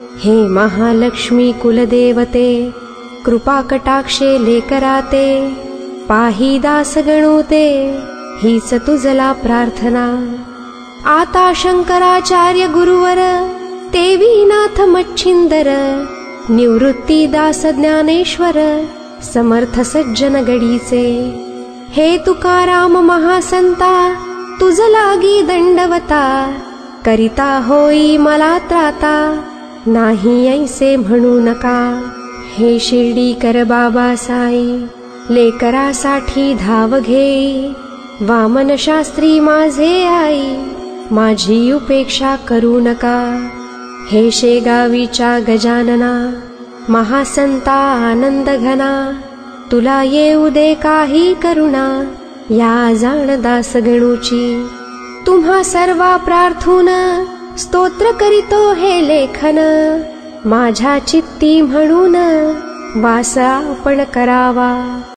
हे महालक्ष्मी कुलदेवते, कृपा कटाक्षे लेकराते, पाही दास गणूते, हीच तुझला प्रार्थना। आता शंकराचार्य गुरुवर, देवीनाथ मच्छिंदर, निवृत्ती दास ज्ञानेश्वर, समर्थ सज्जन गडीचे। हे तुकाराम महासंता, तुझ लागी दंडवता, करिता होई मला त्राता, नाही ऐसे म्हणू नका। हे शिर्डीकर बाबा साई, लेकरासाठी धाव घे, वामन शास्त्री माझे आई, माझी उपेक्षा करू नका। हे शेगावीच्या गजानना, महासंता आनंद घना, तुला येऊ दे काही करुणा, या जाण दास गणूची। तुम्हा सर्वा प्रार्थून, स्तोत्र करीतो हे लेखन, माझ्या चित्ती म्हणून वास आपण करावा।